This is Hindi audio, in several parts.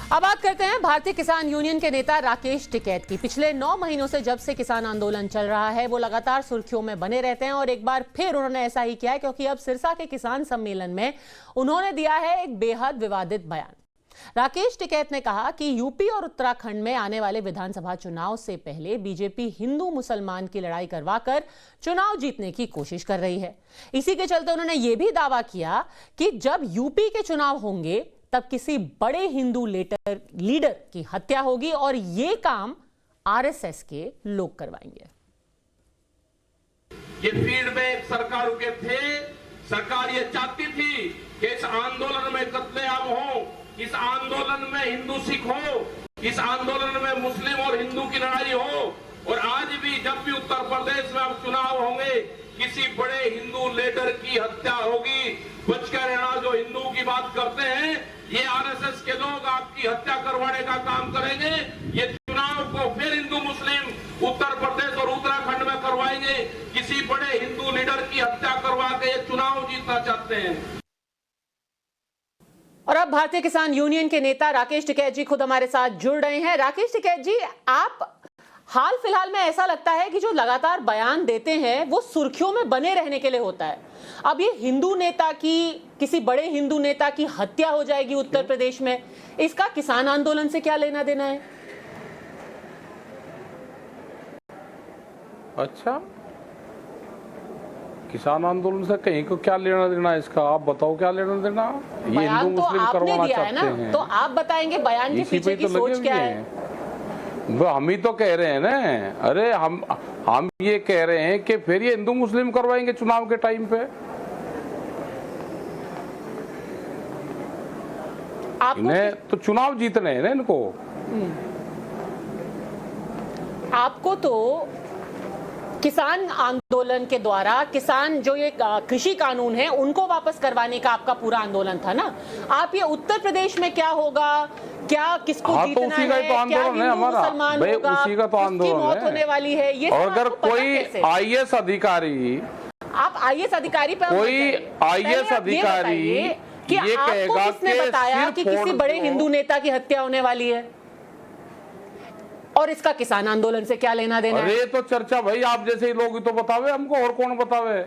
अब बात करते हैं भारतीय किसान यूनियन के नेता राकेश टिकैत की। पिछले 9 महीनों से जब से किसान आंदोलन चल रहा है वो लगातार सुर्खियों में बने रहते हैं और एक बार फिर उन्होंने ऐसा ही किया है, क्योंकि अब सिरसा के किसान सम्मेलन में उन्होंने दिया है एक बेहद विवादित बयान। राकेश टिकैत ने कहा कि यूपी और उत्तराखंड में आने वाले विधानसभा चुनाव से पहले बीजेपी हिंदू मुसलमान की लड़ाई करवाकर चुनाव जीतने की कोशिश कर रही है। इसी के चलते उन्होंने ये भी दावा किया कि जब यूपी के चुनाव होंगे तब किसी बड़े हिंदू लीडर की हत्या होगी और ये काम आरएसएस के लोग करवाएंगे। ये फीडबैक सरकारों के थे। सरकार ये चाहती थी कि इस आंदोलन में कत्लेआम हो, इस आंदोलन में हिंदू सिख हो, इस आंदोलन में मुस्लिम और हिंदू की लड़ाई हो। और आज भी जब भी उत्तर प्रदेश में अब चुनाव होंगे किसी बड़े हिंदू लीडर की हत्या होगी। बच कर रहना, जो हिंदू की बात करते हैं, ये आरएसएस के लोग आपकी हत्या करवाने का काम करेंगे। ये चुनाव को फिर हिंदू मुस्लिम उत्तर प्रदेश और उत्तराखंड में करवाएंगे। किसी बड़े हिंदू लीडर की हत्या करवा के ये चुनाव जीतना चाहते हैं। और अब भारतीय किसान यूनियन के नेता राकेश टिकैत जी खुद हमारे साथ जुड़ रहे हैं। राकेश टिकैत जी, आप हाल फिलहाल में ऐसा लगता है कि जो लगातार बयान देते हैं वो सुर्खियों में बने रहने के लिए होता है। अब ये हिंदू नेता की, किसी बड़े हिंदू नेता की हत्या हो जाएगी उत्तर प्रदेश में, इसका किसान आंदोलन से क्या लेना देना है? अच्छा, किसान आंदोलन से कहीं को क्या लेना देना है इसका? आप बताओ क्या लेना देना। ये हिंदू मुस्लिम करवाना चाहते हैं, तो आप बताएंगे बयान के पीछे की सोच क्या है? वो हम ही तो कह रहे हैं ना। अरे हम ये कह रहे हैं कि फिर ये हिंदू मुस्लिम करवाएंगे चुनाव के टाइम पे। इन्हें तो चुनाव जीतने हैं ना इनको। आपको तो किसान आंदोलन के द्वारा किसान जो ये कृषि कानून है उनको वापस करवाने का आपका पूरा आंदोलन था ना। आप ये उत्तर प्रदेश में क्या होगा, क्या किसको जीतना तो उसी का है, तो आंदोलन है हमारा भाई, उसी का तो आंदोलन मौत होने वाली है। ये और अगर कोई आईएएस अधिकारी, आप आईएएस अधिकारी पे कोई आईएएस अधिकारी कि ये आपको कहेगा किसने बताया कि किसी बड़े हिंदू नेता की हत्या होने वाली है और इसका किसान आंदोलन से क्या लेना देना है? अरे तो चर्चा भाई, आप जैसे ही लोग तो बतावे हमको, और कौन बतावे?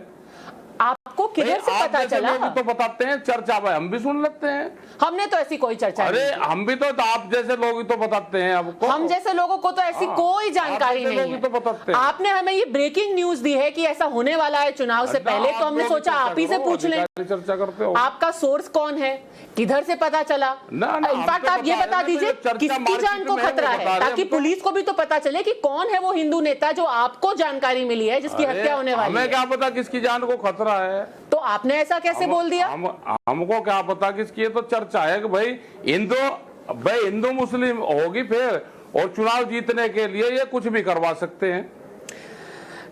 आपको किधर से पता चला? लोग तो बताते हैं, चर्चा भाई हम भी सुन लेते हैं। हमने तो ऐसी कोई चर्चा अरे नहीं। हम भी तो आप जैसे लोग तो बताते हैं हमको। हम जैसे लोगों को तो ऐसी कोई जानकारी नहीं है। तो बताते हैं। आपने हमें ये ब्रेकिंग न्यूज दी है कि ऐसा होने वाला है चुनाव से पहले, तो हमने सोचा आप ही से पूछ लें। चर्चा करते हो, आपका सोर्स कौन है, किधर से पता चला? इनफैक्ट आप ये बता दीजिए किसकी जान को खतरा है, ताकि पुलिस को भी तो पता चले कि कौन है वो हिंदू नेता जो आपको जानकारी मिली है जिसकी हत्या होने वाली है। हमें क्या पता किसकी जान को खतरा है? तो आपने ऐसा कैसे बोल दिया? हमको क्या पता किसकी? ये तो चर्चा है कि भाई हिंदू मुस्लिम होगी फिर, और चुनाव जीतने के लिए ये कुछ भी करवा सकते हैं।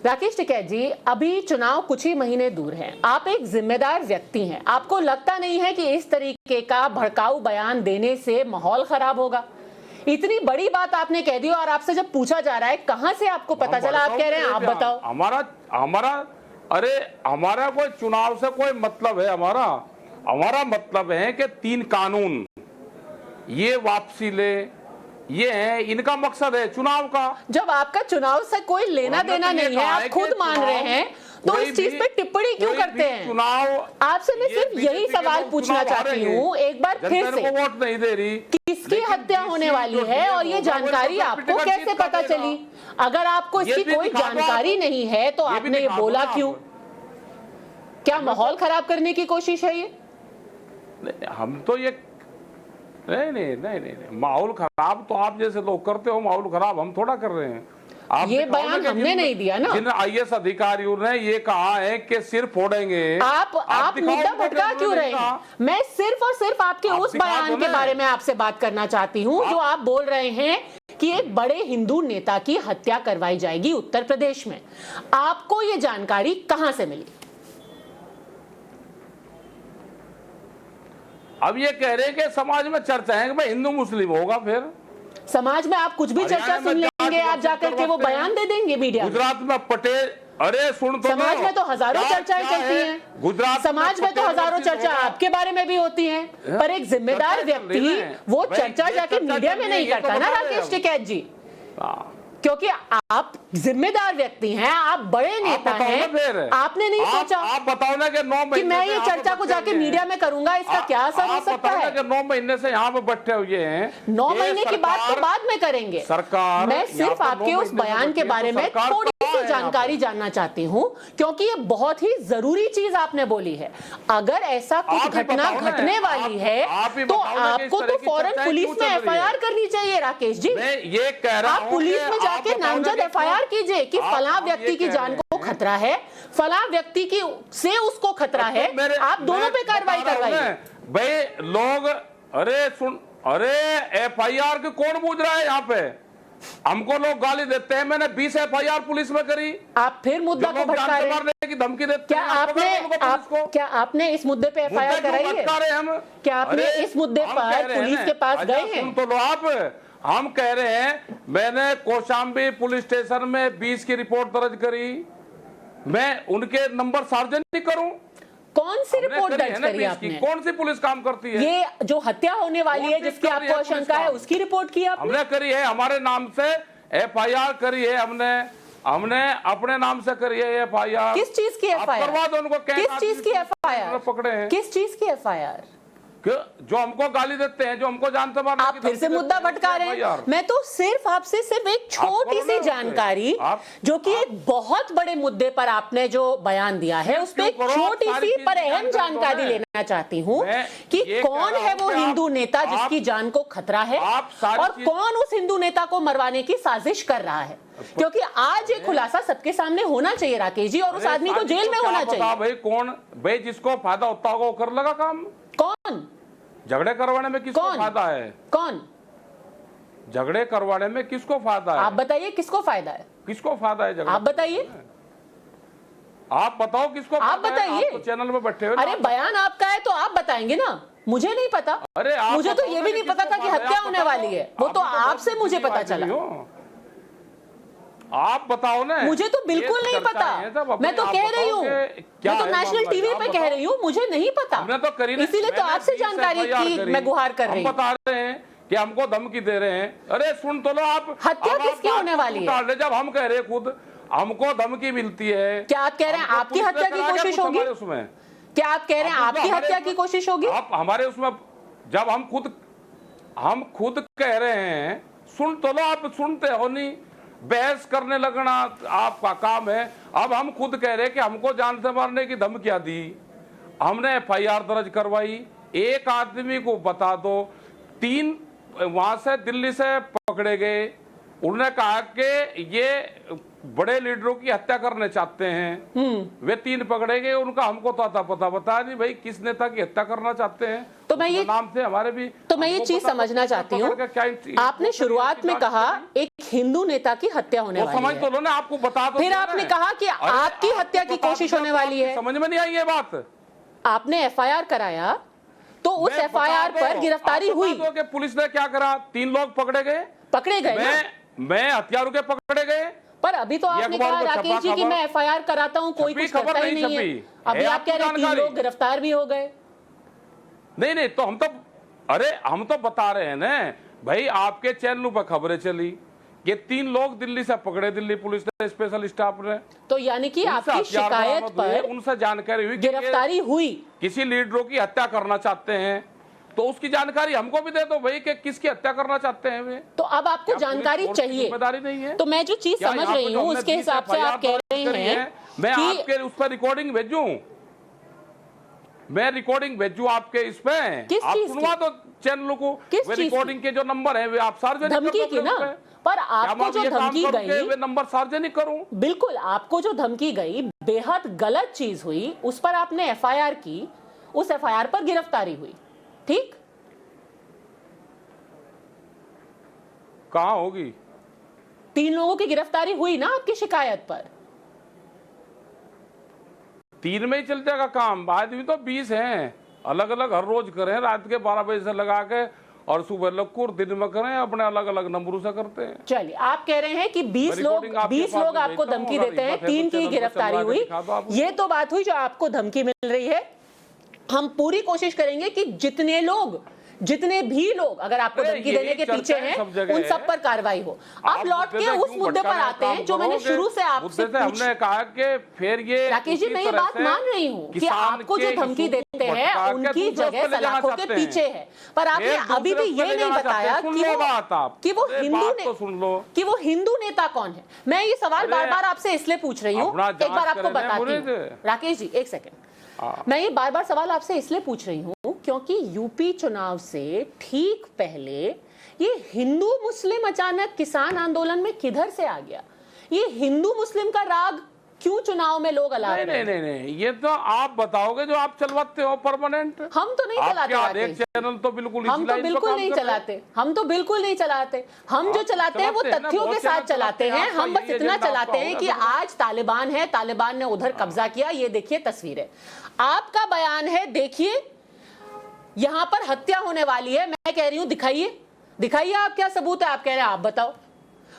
राकेश टिकैत जी, अभी चुनाव कुछ ही महीने दूर हैं। आप एक जिम्मेदार व्यक्ति हैं। आपको लगता नहीं है कि इस तरीके का भड़काऊ बयान देने से माहौल खराब होगा? इतनी बड़ी बात आपने कह दी और आपसे जब पूछा जा रहा है कहां से आपको पता चला, आप कह रहे हैं आप बताओ। हमारा कोई चुनाव से कोई मतलब है? हमारा मतलब है कि 3 कानून ये वापसी ले, ये है इनका मकसद है चुनाव का। जब आपका चुनाव से कोई लेना देना नहीं है, आप खुद मान रहे हैं, तो इस चीज पे टिप्पणी क्यों करते हैं? चुनाव आपसे मैं सिर्फ यही सवाल पूछना चाहती हूँ एक बार फिर से, वोट नहीं दे रही, किसकी हत्या होने वाली है और ये जानकारी आपको कैसे पता चली? अगर आपको इसकी कोई जानकारी नहीं है तो आपने ये बोला क्यों? क्या माहौल खराब करने की कोशिश है ये? हम तो ये नहीं, माहौल खराब तो आप जैसे लोग करते हो, माहौल खराब हम थोड़ा कर रहे हैं। आप ये बयान हमने नहीं दिया ना। जिन आईएएस अधिकारियों ने ये कहा है कि सिर फोड़ेंगे। आप मुद्दा भटका क्यों रहे हैं? मैं सिर्फ और सिर्फ आपके उस बयान के बारे में आपसे बात करना चाहती हूँ जो आप बोल रहे हैं कि एक बड़े हिंदू नेता की हत्या करवाई जाएगी उत्तर प्रदेश में। आपको ये जानकारी कहां से मिली? अब ये कह रहे हैं कि समाज में चर्चा है कि भाई हिंदू मुस्लिम होगा, फिर समाज में आप कुछ भी चर्चा सुन लेंगे, आप जाकर के वो बयान दे देंगे मीडिया। गुजरात में अरे सुन तो समाज में तो हजारों चर्चाएं चलती हैं, गुजरात समाज में तो हजारों चर्चा आपके बारे में भी होती हैं, पर एक जिम्मेदार व्यक्ति वो चर्चा जाके मीडिया में नहीं करता ना राकेश टिकैत जी, क्योंकि आप जिम्मेदार व्यक्ति हैं, आप बड़े नेता हैं, आपने नहीं सोचा आप बताओ ना कि 9 महीने कि मैं ये चर्चा को जाके मीडिया में करूंगा, इसका क्या असर हो सकता है? 9 महीने से यहाँ पे बैठे हुए हैं, 9 महीने की बात तो बाद में करेंगे। सरकार, मैं सिर्फ आपके उस बयान के बारे में थोड़ी सी जानकारी जानना चाहती हूँ, क्योंकि ये बहुत ही जरूरी चीज आपने बोली है। अगर ऐसा कुछ घटना घटने वाली है तो आपको तो फौरन पुलिस में एफआईआर करनी चाहिए राकेश जी। मैं ये कह रहा हूं, आप पुलिस में जाके नामजद एफआईआर कीजिए कि फलां व्यक्ति की जान को खतरा है, फलां व्यक्ति की से उसको खतरा है, आप दोनों पे कार्रवाई करवाइए। भाई लोग, अरे एफआईआर की कौन पूछ रहा है यहाँ पे? हमको लोग गाली देते हैं, मैंने 20 एफआईआर पुलिस में करी। आप फिर मुद्दा को भटका रहे हैं की धमकी देते क्या हैं? क्या आपने इस मुद्दे पे एफआईआर कराई है? क्या आपने इस मुद्दे पर पुलिस के पास गए हैं? सुन तो लो आप, हम कह रहे हैं मैंने कौशाम्बी पुलिस स्टेशन में 20 की रिपोर्ट दर्ज करी, मैं उनके नंबर सार्वजनिक करूं? कौन सी रिपोर्ट दर्ज करी आपने? कौन सी पुलिस काम करती है? ये जो हत्या होने वाली है जिसकी आपको आशंका है, उसकी रिपोर्ट की आपने? हमने करी है, हमारे नाम से एफआईआर करी है, हमने अपने नाम से करी है एफआईआर। किस चीज की एफआईआर? उनको किस चीज की एफआईआर पकड़े हैं? किस चीज की एफआईआर? जो हमको गाली देते हैं, जो हमको जानते मारने आप फिर से मुद्दा भटका रहे हैं। मैं तो सिर्फ आपसे एक छोटी सी जानकारी, जो कि एक बहुत बड़े मुद्दे पर आपने जो बयान दिया है, उस पर एक छोटी सी पर अहम जानकारी लेना चाहती हूँ कि कौन है वो हिंदू नेता जिसकी जान को खतरा है और कौन उस हिंदू नेता को मरवाने की साजिश कर रहा है, क्योंकि आज ये खुलासा सबके सामने होना चाहिए राकेश जी, और उस आदमी को जेल में होना चाहिए। भाई कौन, भाई जिसको फायदा होता होगा वो कर लगा काम। कौन? झगड़े करवाने में किसको फायदा है? कौन झगड़े करवाने में किसको फायदा है? आप बताइए किसको फायदा है? किसको फायदा है झगड़ा? आप बताइए, आप बताओ किसको? आप बताइए। तो चैनल में बैठे हुए, अरे बयान आपका है तो आप बताएंगे ना, मुझे नहीं पता। अरे मुझे तो ये भी नहीं पता था कि हत्या होने वाली है, वो तो आपसे मुझे पता चला। आप बताओ ना। मुझे तो बिल्कुल नहीं पता, मैं तो कह रही हूँ, मैं तो नेशनल टीवी पे कह रही हूँ, मुझे नहीं पता, हमने तो करी, इसीलिए तो आपसे जानकारी की मैं गुहार कर रही हूँ। बता रहे हैं कि हमको धमकी दे रहे हैं। अरे सुन तो लो आप, हत्या किसकी होने वाली है? जब हम कह रहे खुद हमको धमकी मिलती है, क्या आप कह रहे हैं आपकी हत्या की कोशिश होगी उसमें? क्या आप कह रहे हैं आपकी हत्या की कोशिश होगी? आप हमारे उसमें, जब हम खुद कह रहे हैं, सुन तो लो आप, सुनते हो नहीं, बहस करने लगना आपका काम है। अब हम खुद कह रहे हैं कि हमको जान से मारने की धमकियां दी, हमने एफआईआर दर्ज करवाई, एक आदमी को बता दो, 3 वहां से दिल्ली से पकड़े गए, उन्होंने कहा कि ये बड़े लीडरों की हत्या करने चाहते हैं, वे 3 पकड़े गए, उनका हमको तो आता पता बता नहीं भाई किस नेता की हत्या करना चाहते हैं। तो मैं ये नाम थे हमारे भी, तो मैं ये चीज समझना चाहती हूँ, आपने शुरुआत में कहा एक हिंदू नेता की हत्या होने वाली है, समझ तो लो ना, आपको बता दो। फिर आपने कहा कि आपकी हत्या की कोशिश होने वाली है, समझ में नहीं आई ये बात। आपने एफआईआर कराया तो उस एफआईआर पर गिरफ्तारी हुई, पुलिस ने क्या करा, 3 लोग पकड़े गए, मैं हथियारों के पकड़े गए। पर अभी तो आपने कहा राकेश जी कि मैं एफआईआर कराता हूं, कोई कुछ करता ही नहीं है, अभी आप कह रहे हैं 3 लोग गिरफ्तार भी हो गए। नहीं तो हम तो बता रहे हैं ना भाई, आपके चैनलों पर खबरें चली, ये 3 लोग दिल्ली से पकड़े, दिल्ली पुलिस ने, स्पेशल स्टाफ ने, तो यानी कि आपकी शिकायत पर उनसे जानकारी हुई, गिरफ्तारी हुई, किसी लीडरों की हत्या करना चाहते हैं, तो उसकी जानकारी हमको भी दे दो भाई कि किसकी हत्या करना चाहते हैं वे। तो अब आपको जानकारी चाहिए, जिम्मेदारी नहीं है। तो मैं जो चीज समझ रही हूँ उसके हिसाब से आप कह रहे हैं मैं आपके उस पर रिकॉर्डिंग भेजूं, मैं रिकॉर्डिंग भेजूं आपके इस पे, आप सुनवा दो चैनलों को, रिकॉर्डिंग के जो नंबर है वे आप सार्वजनिक धमकी की ना, पर आपको जो धमकी गई वे नंबर सार्वजनिक करूं। बिल्कुल, आपको जो धमकी गई बेहद गलत चीज हुई, उस पर आपने एफआईआर की, उस एफआईआर पर गिरफ्तारी हुई, ठीक? कहां होगी? 3 लोगों की गिरफ्तारी हुई ना आपकी शिकायत पर। 3 में ही चल जाएगा काम, आदमी तो 20 हैं, अलग अलग हर रोज करें, रात के 12 बजे से लगा के और सुबह लोग कुर दिन में करें, अपने अलग अलग नंबरों से करते हैं। चलिए, आप कह रहे हैं कि 20 लोग आपको धमकी देते हैं, 3 की गिरफ्तारी हुई, ये तो बात हुई जो आपको धमकी मिल रही है। हम पूरी कोशिश करेंगे कि जितने भी लोग अगर आपको धमकी देने के पीछे हैं उन सब पर कार्रवाई हो। अब लौट के उस मुद्दे पर आते हैं जो मैंने शुरू से आपसे हमने कहा कि फिर ये राकेश जी, मैं ये बात मान रही हूँ कि आपको जो धमकी देते हैं उनकी जगह सलाखों के पीछे है, पर आपने अभी भी ये नहीं बताया कि वो हिंदू नेता कौन है। मैं ये सवाल बार बार आपसे इसलिए पूछ रही हूँ, एक बार आपको बताती हूँ राकेश जी, एक सेकेंड। मैं ये बार बार सवाल आपसे इसलिए पूछ रही हूँ क्योंकि यूपी चुनाव से ठीक पहले ये हिंदू मुस्लिम अचानक किसान आंदोलन में किधर से आ गया? ये हिंदू मुस्लिम का राग क्यों चुनाव में लोग अला रहे हैं? नहीं, ये तो आप बताओगे जो आप चलवाते हो परमानेंट। हम तो नहीं चलाते, चैनल तो बिल्कुल हम तो बिल्कुल नहीं चलाते, हम तो बिल्कुल नहीं चलाते। हम जो चलाते हैं वो तथ्यों के साथ चलाते हैं। हम बस इतना चलाते हैं कि आज तालिबान है, तालिबान ने उधर कब्जा किया, ये देखिए तस्वीरें। आपका बयान है, देखिए यहां पर हत्या होने वाली है, मैं कह रही हूं दिखाइए आप क्या सबूत है। आप कह रहे हैं आप बताओ।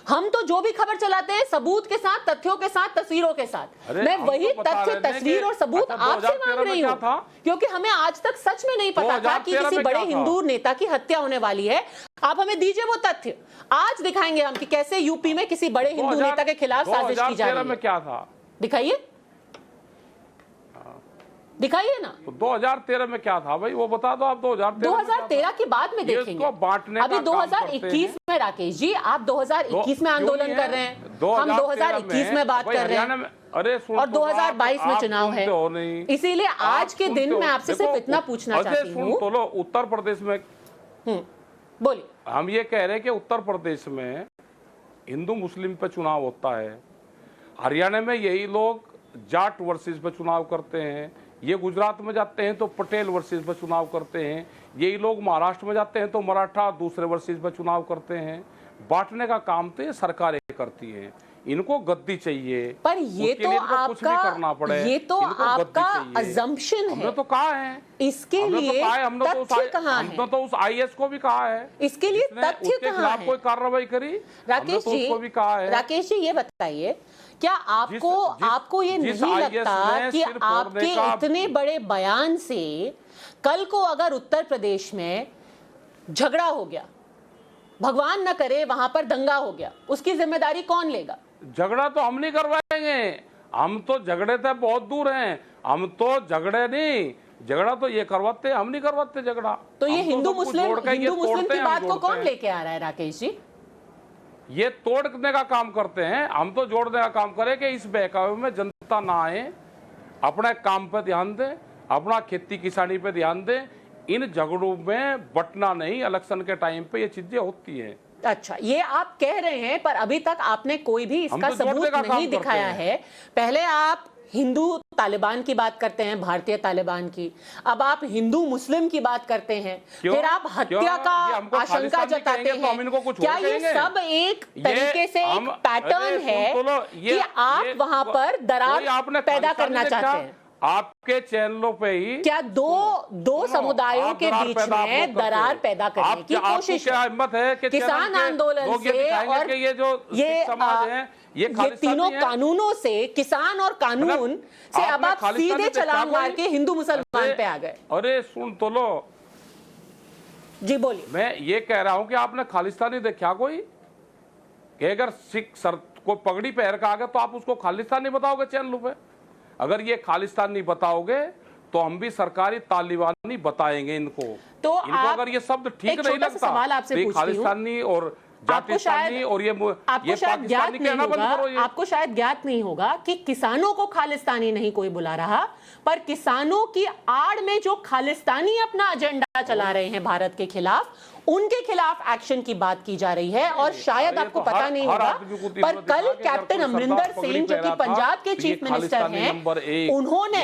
हम तो जो भी खबर चलाते हैं सबूत के साथ, तथ्यों के साथ, तस्वीरों के साथ। मैं वही तथ्य, तस्वीर और सबूत आपसे मांग रही हूँ क्योंकि हमें आज तक सच में नहीं पता था कि किसी बड़े हिंदू नेता की हत्या होने वाली है। आप हमें दीजिए वो तथ्य, आज दिखाएंगे हम कि कैसे यूपी में किसी बड़े हिंदू नेता के खिलाफ साजिश की जा रही है। क्या था दिखाइए ना। तो 2013 में क्या था भाई, वो बता दो आप। 2013 की बाद में देखेंगे, अभी 2021 में राकेश जी आप 2021 में आंदोलन कर रहे हैं, हम 2021 में बात कर रहे हैं, अरे और 2022 में चुनाव है। इसीलिए आज के दिन मैं आपसे सिर्फ इतना पूछना चाहती हूँ। उत्तर प्रदेश में बोलिए, हम ये कह रहे हैं कि उत्तर प्रदेश में हिंदू मुस्लिम पे चुनाव होता है, हरियाणा में यही लोग जाट वर्सेस पे चुनाव करते हैं, ये गुजरात में जाते हैं तो पटेल वर्सेस पे चुनाव करते हैं, यही लोग महाराष्ट्र में जाते हैं तो मराठा दूसरे वर्सेस पे चुनाव करते हैं। बांटने का काम तो ये सरकारें करती हैं, इनको गद्दी चाहिए। पर ये तो आपका, ये तो आपका अजम्पशन है। हमने तो कहा है इसके लिए तथ्य कहाँ है? हमने तो उस आईएएस को भी कहा है, इसके लिए तथ्य कहाँ है? कोई कार्रवाई करी? राकेश जी, भी कहा है। राकेश जी ये बताइए, क्या आपको ये नहीं लगता कि आपके इतने बड़े बयान से कल को अगर उत्तर प्रदेश में झगड़ा हो गया, भगवान न करे वहां पर दंगा हो गया, उसकी जिम्मेदारी कौन लेगा? झगड़ा तो हम नहीं करवाएंगे, हम तो झगड़े से बहुत दूर हैं, हम तो झगड़े नहीं, झगड़ा तो ये करवाते, हम नहीं करवाते झगड़ा। तो ये हिंदू मुस्लिम की बात को कौन लेके आ रहा है राकेश जी? ये तोड़ने का काम करते हैं, हम तो जोड़ने का काम करें कि इस बहकावे में जनता ना आए, अपने काम पे ध्यान दें, अपना खेती किसानी पे ध्यान दें। इन झगड़ों में बटना नहीं, इलेक्शन के टाइम पे ये चीजें होती हैं। अच्छा, ये आप कह रहे हैं, पर अभी तक आपने कोई भी इसका सबूत नहीं दिखाया है। पहले आप हिंदू तालिबान की बात करते हैं, भारतीय तालिबान की, अब आप हिंदू मुस्लिम की बात करते हैं, फिर आप हत्या का आशंका जताते हैं। क्या ये सब एक तरीके से एक पैटर्न है कि आप वहां पर दरार पैदा करना चाहते हैं? आपके चैनलों पे ही क्या दो समुदायों के बीच में दरार पैदा करने की कोशिश? क्या हिम्मत है कि किसान आंदोलन से और ये समाज है, ये तीनों कानूनों से, किसान और कानून से अब आप सीधे छलांग मार के हिंदू मुसलमान पे आ गए। अरे सुन तो लो जी, बोलिए। मैं ये कह रहा हूं कि आपने खालिस्तानी देखा कोई? कि अगर सिख सर को पगड़ी पहन का आ गया तो आप उसको खालिस्तानी बताओगे चैनलों पे? अगर ये खालिस्तानी बताओगे तो हम भी सरकारी तालिबानी बताएंगे इनको। तो अगर ये शब्द ठीक नहीं लगता, सवाल आपसे खालिस्तानी और जातिस्तानी और ये पाकिस्तानी कहना बंद करो। आपको शायद ज्ञात नहीं होगा कि किसानों को खालिस्तानी नहीं कोई बुला रहा, पर किसानों की आड़ में जो खालिस्तानी अपना एजेंडा चला रहे हैं भारत के खिलाफ, उनके खिलाफ एक्शन की बात की जा रही है। और शायद आपको पता नहीं होगा, पर कल कैप्टन अमरिंदर सिंह जो कि पंजाब के चीफ मिनिस्टर हैं, उन्होंने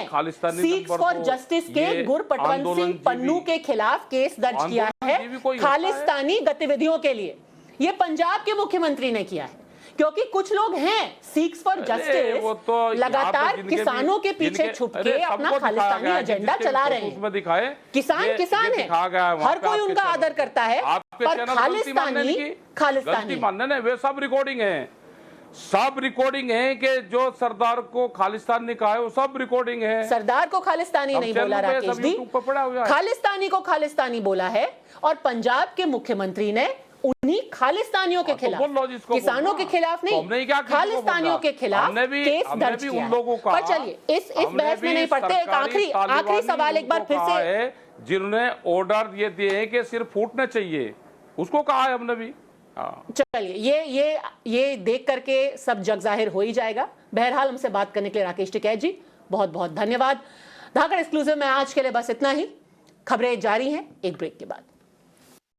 सिक्स फॉर जस्टिस के गुरपटवंत सिंह पन्नू के खिलाफ केस दर्ज किया है खालिस्तानी गतिविधियों के लिए। ये पंजाब के मुख्यमंत्री ने किया है। क्योंकि कुछ लोग हैं सीक्स फॉर वो जस्टिस तो लगातार किसानों के पीछे छुप के अपना खालिस्तानी एजेंडा चला रहे हैं। उसमें दिखाए किसान किसान है, हर कोई उनका आदर करता है, पर खालिस्तानी खालिस्तानी मानने ने वे सब रिकॉर्डिंग है, सब रिकॉर्डिंग है कि जो सरदार को खालिस्तान ने कहा है वो सब रिकॉर्डिंग है। सरदार को खालिस्तानी नहीं बोला राकेश जी, खालिस्तानी को खालिस्तानी बोला है और पंजाब के मुख्यमंत्री ने उन्हीं खालिस्तानियों के खिलाफ, किसानों के खिलाफ नहीं, खालिस्तानियों के खिलाफ केस दर्ज किया है। पर चलिए इस बहस में नहीं पड़ते, एक आखिरी सवाल एक बार फिर से, जिन्होंने ऑर्डर ये दिए हैं कि सिर्फ फूटने चाहिए, उसको कहा है हमने भी। चलिए ये देख करके सब जग जाहिर हो ही जाएगा। बहरहाल हमसे बात करने के लिए राकेश टिकैत जी बहुत बहुत धन्यवाद। धाकड़ एक्सक्लूसिव में आज के लिए बस इतना ही। खबरें जारी हैं एक ब्रेक के बाद।